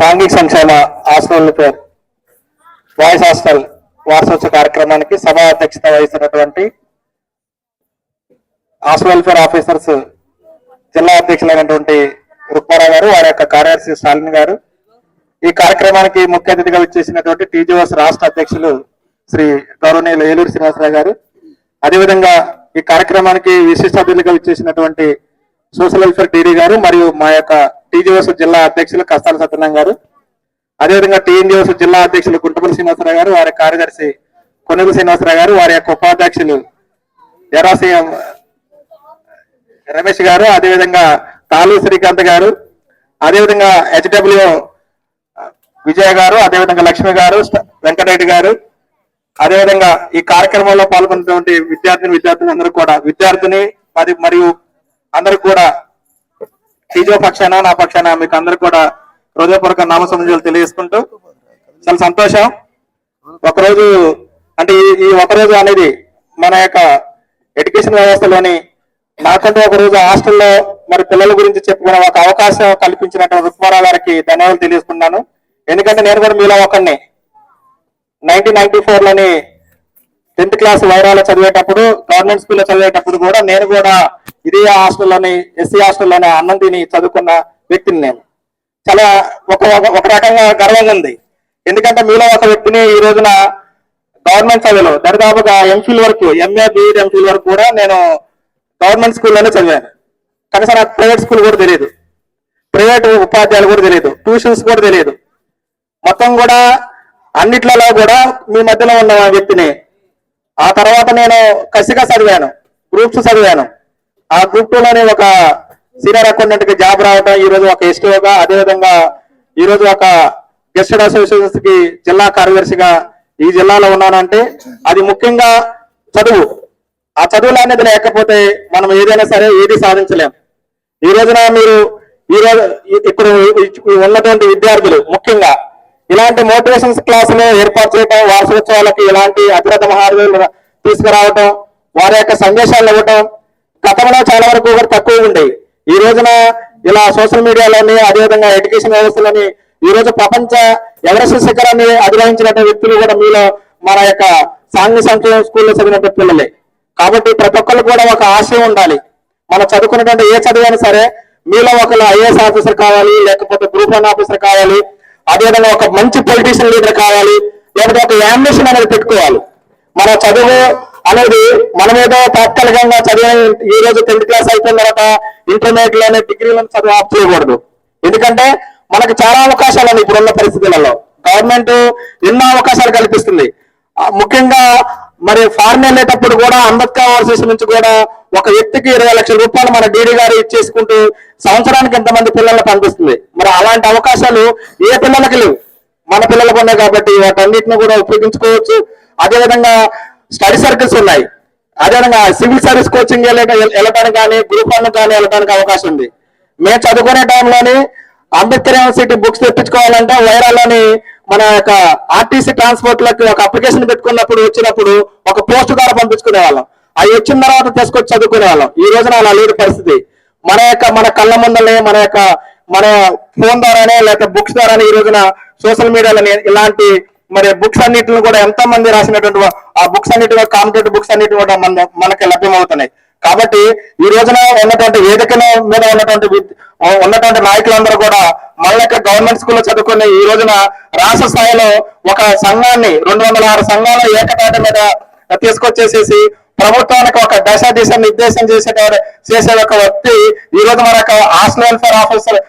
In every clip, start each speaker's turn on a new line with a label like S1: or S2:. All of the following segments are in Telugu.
S1: సాంఘిక సంక్షేమ హాస్టల్ వాయిస్ హాస్టల్ వార్షికోత్సవ కార్యక్రమానికి సభా అధ్యక్షత వహిస్తున్నటువంటి హాస్టల్ వెల్ఫేర్ ఆఫీసర్స్ జిల్లా అధ్యక్షులైనటువంటి రుక్మారావు గారు, వారి యొక్క కార్యదర్శి స్టాలిన్ గారు, ఈ కార్యక్రమానికి ముఖ్య అతిథిగా విచ్చేసినటువంటి టీజీఓఎస్ రాష్ట్ర అధ్యక్షులు శ్రీ గౌరవనీయులు ఏలూరు శ్రీనివాసరావు గారు, అదేవిధంగా ఈ కార్యక్రమానికి విశిష్ట అతిథులుగా విచ్చేసినటువంటి సోషల్ వెల్ఫేర్ డీడీ గారు మరియు మా యొక్క టీజీఓఎస్ జిల్లా అధ్యక్షులు కస్తాల సత్యనారాయణ గారు, అదేవిధంగా టీఎన్జీఓఎస్ జిల్లా అధ్యక్షులు గుంటపల్లి శ్రీనివాసరావు గారు, వారి కార్యదర్శి కొనుగోలు శ్రీనివాసరావు గారు, వారి యొక్క ఉపాధ్యక్షులు ఎరాసి రమేష్ గారు, అదేవిధంగా తాలూ శ్రీకాంత్ గారు, అదేవిధంగా హెచ్డబ్ల్యూ విజయ గారు, అదేవిధంగా లక్ష్మి గారు, వెంకటరెడ్డి గారు, అదేవిధంగా ఈ కార్యక్రమంలో పాల్గొన్నటువంటి విద్యార్థులు అందరూ కూడా విద్యార్థిని మరియు అందరూ కూడా టీజో పక్షాన నా పక్షాన మీకు అందరూ కూడా హృదయపూర్వక నామసంజలు తెలియజేసుకుంటూ చాలా సంతోషం. ఒకరోజు అంటే ఈ ఒకరోజు అనేది మన యొక్క ఎడ్యుకేషన్ వ్యవస్థలోని నాకంటూ ఒకరోజు హాస్టల్లో మరి పిల్లల గురించి చెప్పుకునే ఒక అవకాశం కల్పించినటువంటి రుక్మారావు గారికి ధన్యవాదాలు తెలియజేసుకున్నాను. ఎందుకంటే నేను కూడా మీలో ఒకరిని 1994లోని 10th క్లాస్ వైరాలో చదివేటప్పుడు, గవర్నమెంట్ స్కూల్లో చదివేటప్పుడు కూడా నేను కూడా ఇదే హాస్టల్లోని ఎస్సీ హాస్టల్లోని అన్నం తిని చదువుకున్న వ్యక్తిని. నేను చాలా ఒక రకంగా గర్వంగా ఉంది. ఎందుకంటే మీలో ఒక వ్యక్తిని ఈ రోజున గవర్నమెంట్ చదువులో దరిదాపుగా ఎంఫిల్ వరకు, ఎంఏ బీఎడ్ ఎంఫిల్ వరకు కూడా నేను గవర్నమెంట్ స్కూల్లోనే చదివాను. కనీసం నాకు ప్రైవేట్ స్కూల్ కూడా తెలియదు, ప్రైవేట్ ఉపాధ్యాయులు కూడా తెలియదు, ట్యూషన్స్ కూడా తెలియదు. మొత్తం కూడా అన్నిట్లలో కూడా మీ మధ్యలో ఉన్న వ్యక్తిని. ఆ తర్వాత నేను కసిగా చదివాను, గ్రూప్స్ చదివాను. ఆ గ్రూప్ 2లోనే ఒక సీనియర్ అకౌంటెంట్ కి జాబ్ రావటం, ఈ రోజు ఒక ఎస్టీఓగా, అదేవిధంగా ఈ రోజు ఒక గెస్టెడ్ అసోసియేషన్స్ కి జిల్లా కార్యదర్శిగా ఈ జిల్లాలో ఉన్నానంటే అది ముఖ్యంగా చదువు. ఆ చదువులు అనేది లేకపోతే మనం ఏదైనా సరే ఏది సాధించలేం. ఈ రోజున మీరు ఇక్కడ ఉన్నటువంటి విద్యార్థులు ముఖ్యంగా ఇలాంటి మోటివేషన్స్ క్లాసులు ఏర్పాటు చేయడం, వార్షికోత్సవాలకి ఇలాంటి అతిరథ మహారాజులు తీసుకురావటం, వారి యొక్క సందేశాలు ఇవ్వటం గతంలో చాలా వరకు కూడా తక్కువ ఉండేవి. ఈ రోజున ఇలా సోషల్ మీడియాలోని, అదేవిధంగా ఎడ్యుకేషన్ వ్యవస్థలోని ఈ రోజు ప్రపంచ ఎవరెస్ట్ శిఖరాన్ని అధిరోహించినటువంటి వ్యక్తులు కూడా మీలో మన యొక్క సాంఘిక సంక్షేమ స్కూల్లో చదివినటువంటి పిల్లలే. కాబట్టి ప్రతి ఒక్కరు కూడా ఒక ఆశయం ఉండాలి. మనం చదువుకున్నటువంటి ఏ చదివైనా సరే మీలో ఒకరు ఐఏఎస్ ఆఫీసర్ కావాలి, లేకపోతే గ్రూప్ 1 ఆఫీసర్ కావాలి, అదేవిధంగా ఒక మంచి పొలిటీషియన్ లీడర్ కావాలి, లేకపోతే ఒక యాంబిషన్ అనేది పెట్టుకోవాలి. మన చదువు అనేది మనం ఏదో తాత్కాలికంగా చదివే ఈ రోజు 10th క్లాస్ అయిపోయిన తర్వాత ఇంటర్మీడియట్ లోనే డిగ్రీలను చదువు ఆప్ చేయకూడదు. ఎందుకంటే మనకు చాలా అవకాశాలు ఉన్నాయి. ఇప్పుడున్న పరిస్థితులలో గవర్నమెంట్ ఎన్నో అవకాశాలు కల్పిస్తుంది. ముఖ్యంగా మరి ఫారెన్ వెళ్ళేటప్పుడు కూడా అంబేద్కర్ యూనివర్సిటీ నుంచి కూడా ఒక వ్యక్తికి 20 లక్షల రూపాయలు మన డీడీ గారు ఇచ్చేసుకుంటూ సంవత్సరానికి ఎంతమంది పిల్లలకు పంపిస్తుంది. మరి అలాంటి అవకాశాలు ఏ పిల్లలకి లేవు, మన పిల్లలకు ఉన్నాయి. కాబట్టి వాటన్నిటిని కూడా ఉపయోగించుకోవచ్చు. అదేవిధంగా స్టడీ సర్కిల్స్ ఉన్నాయి. అదేవిధంగా సివిల్ సర్వీస్ కోచింగ్ వెళ్ళడానికి కానీ, గ్రూప్ 1 కానీ వెళ్ళడానికి అవకాశం ఉంది. మేము చదువుకునే టైంలోని అంబేద్కర్ యూనివర్సిటీ బుక్స్ తెప్పించుకోవాలంటే వైరాలోని మన యొక్క ఆర్టీసీ ట్రాన్స్పోర్ట్ లకి ఒక అప్లికేషన్ పెట్టుకున్నప్పుడు వచ్చినప్పుడు ఒక పోస్ట్ ద్వారా పంపించుకునే వాళ్ళం. అవి వచ్చిన తర్వాత తీసుకొచ్చి చదువుకునే వాళ్ళం. ఈ రోజున అలా లేని పరిస్థితి. మన కళ్ళ ముందలే మన ఫోన్ ద్వారానే లేకపోతే బుక్స్ ద్వారానే ఈ రోజున సోషల్ మీడియాలో ఇలాంటి మరి బుక్స్ అన్నిటిని కూడా ఎంతో మంది రాసినటువంటి ఆ బుక్స్ అన్నిటి కాంపిటేటివ్ బుక్స్ అన్నిటి కూడా మనకి లభ్యమవుతున్నాయి. కాబట్టి ఈ రోజున ఉన్నటువంటి వేదికల మీద ఉన్నటువంటి నాయకులందరూ కూడా మన యొక్క గవర్నమెంట్ స్కూల్లో చదువుకుని ఈ రోజున రాష్ట్ర స్థాయిలో ఒక సంఘాన్ని 206 సంఘాల ఏకతాటి మీద తీసుకొచ్చేసేసి ప్రభుత్వానికి ఒక దిశ నిర్దేశం చేసే ఒక వ్యక్తి ఈ రోజు మన హాస్టల్ వెల్ఫేర్ ఆఫీసర్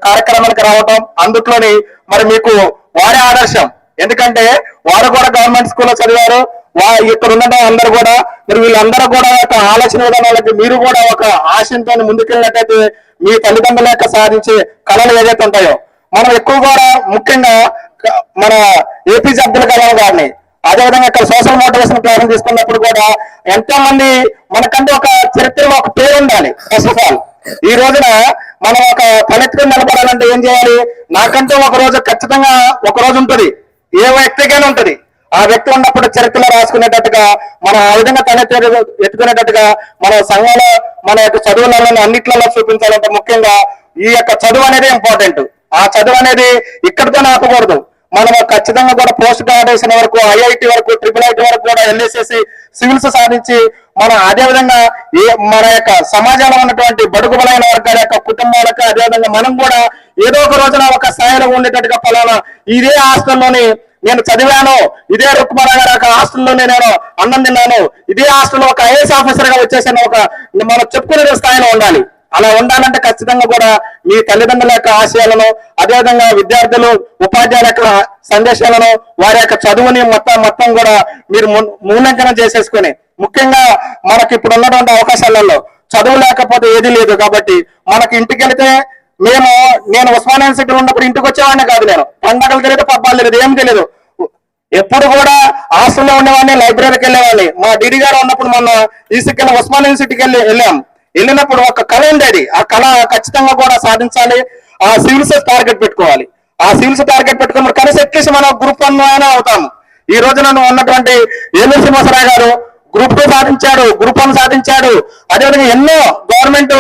S1: కార్యక్రమానికి రావటం, అందుట్లోని మరి మీకు వారి ఆదర్శం. ఎందుకంటే వారు కూడా గవర్నమెంట్ స్కూల్లో చదివారు. ఇక్కడ ఉండడం అందరూ కూడా మరి వీళ్ళందరూ కూడా ఒక ఆలోచన విధానాలకి మీరు కూడా ఒక ఆశయంతో ముందుకెళ్ళినట్టయితే మీ తల్లిదండ్రుల యొక్క సాధించే కళలు ఏదైతే ఉంటాయో మనం ఎక్కువ కూడా ముఖ్యంగా మన ఏపీజే అబ్దుల్ కలాం గారిని, అదేవిధంగా ఇక్కడ సోషల్ మోటివేషన్ క్లాస్ తీసుకున్నప్పుడు కూడా ఎంతో మంది మనకంటే ఒక చరిత్రలో ఒక పేరు ఉండాలి. ఫస్ట్ ఆఫ్ ఆల్ ఈ రోజున మనం ఒక తలెత్తుకుని నిలబడాలంటే ఏం చేయాలి? నాకంటూ ఒక రోజు ఖచ్చితంగా ఒక రోజు ఉంటుంది, ఏ వ్యక్తికైనా ఉంటుంది. ఆ వ్యక్తి ఉన్నప్పుడు చరిత్రలో రాసుకునేటట్టుగా మనం ఆ విధంగా ఎత్తుకునేటట్టుగా మన సంఘంలో మన యొక్క చదువులలో అన్నిట్లలో చూపించాలంటే ముఖ్యంగా ఈ యొక్క చదువు అనేది ఇంపార్టెంట్. ఆ చదువు అనేది ఇక్కడితో ఆపకూడదు. మనం ఖచ్చితంగా కూడా పోస్ట్ గ్రాడ్యుయేషన్ వరకు, ఐఐటి వరకు, IIIT వరకు కూడా వెళ్ళేసేసి సివిల్స్ సాధించి మనం అదేవిధంగా మన యొక్క సమాజంలో ఉన్నటువంటి బడుగు బలైన వర్గాల యొక్క కుటుంబాలకు, అదేవిధంగా మనం కూడా ఏదో ఒక రోజున ఒక స్థాయిలో ఉండేటట్టుగా ఫలానా ఇదే హాస్టల్లోని నేను చదివాను, ఇదే రుక్మారావు గారి యొక్క హాస్టల్లోనే నేను అన్నం తిన్నాను, ఇదే హాస్టల్లో ఒక ఐఏఎస్ ఆఫీసర్ గా వచ్చేసిన ఒక మనం చెప్పుకునే స్థాయిలో ఉండాలి. అలా ఉండాలంటే ఖచ్చితంగా కూడా మీ తల్లిదండ్రుల యొక్క ఆశయాలను, అదేవిధంగా విద్యార్థులు ఉపాధ్యాయుల యొక్క సందేశాలను, వారి యొక్క చదువుని మొత్తం కూడా మీరు మూల్యాంకనం చేసేసుకొని, ముఖ్యంగా మనకి ఇప్పుడు ఉన్నటువంటి అవకాశాలలో చదువు లేకపోతే ఏది లేదు. కాబట్టి మనకి ఇంటికి వెళితే నేను ఉస్మానియా యూనివర్సిటీలో ఉన్నప్పుడు ఇంటికి వచ్చేవాడిని కాదు. నేను పండగలు తెలియదు, పబ్బాలు తెలియదు, ఏం తెలియదు. ఎప్పుడు కూడా హాస్టల్లో ఉండేవాడిని, లైబ్రరీకి వెళ్ళేవాడిని. మా డిడి గారు ఉన్నప్పుడు మొన్న ఈసీకెళ్ళి ఉస్మానియా యూనివర్సిటీకి వెళ్ళినప్పుడు ఒక కళ ఉండేది. ఆ కళ ఖచ్చితంగా కూడా సాధించాలి. ఆ సివిల్స్ టార్గెట్ పెట్టుకోవాలి. ఆ సివిల్స్ టార్గెట్ పెట్టుకున్నప్పుడు కనీసం అట్లీస్ట్ మనం గ్రూప్ 1 అయినా అవుతాము. ఈ రోజున ఉన్నటువంటి ఏలూరు శ్రీనివాసరావు గారు గ్రూప్ 2 సాధించాడు, గ్రూప్ 1 సాధించాడు. అదేవిధంగా ఎన్నో గవర్నమెంట్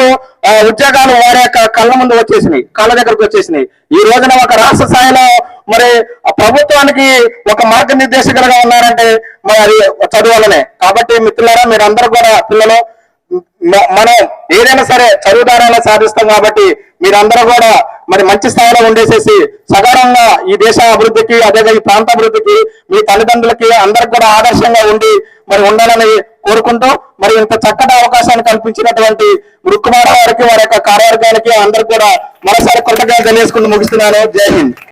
S1: ఉద్యోగాలు వారి యొక్క కళ్ళ ముందు వచ్చేసినాయి, కళ్ళ దగ్గరకు వచ్చేసినాయి. ఈ రోజున ఒక రాష్ట్ర స్థాయిలో మరి ప్రభుత్వానికి ఒక మార్గనిర్దేశకులుగా ఉన్నారంటే మరి అది చదువులనే. కాబట్టి మిత్రులారా, మీరందరూ కూడా పిల్లలు, మనం ఏదైనా సరే చదువు ద్వారా సాధిస్తాం. కాబట్టి మీరందరూ కూడా మరి మంచి స్థాయిలో ఉండేసేసి సగౌరవంగా ఈ దేశ అభివృద్ధికి, అదేవిధంగా ఈ ప్రాంత అభివృద్ధికి, మీ తల్లిదండ్రులకి అందరికి కూడా ఆదర్శంగా ఉండి మరి ఉండాలని కోరుకుంటూ, మరి ఇంత చక్కటి అవకాశాన్ని కల్పించినటువంటి రుక్కుమారావు గారికి, వారి యొక్క కార్యవర్గానికి అందరికి కూడా మరోసారి కృతజ్ఞతలు తెలియజేసుకుంటూ ముగిస్తున్నాను. జై హింద్.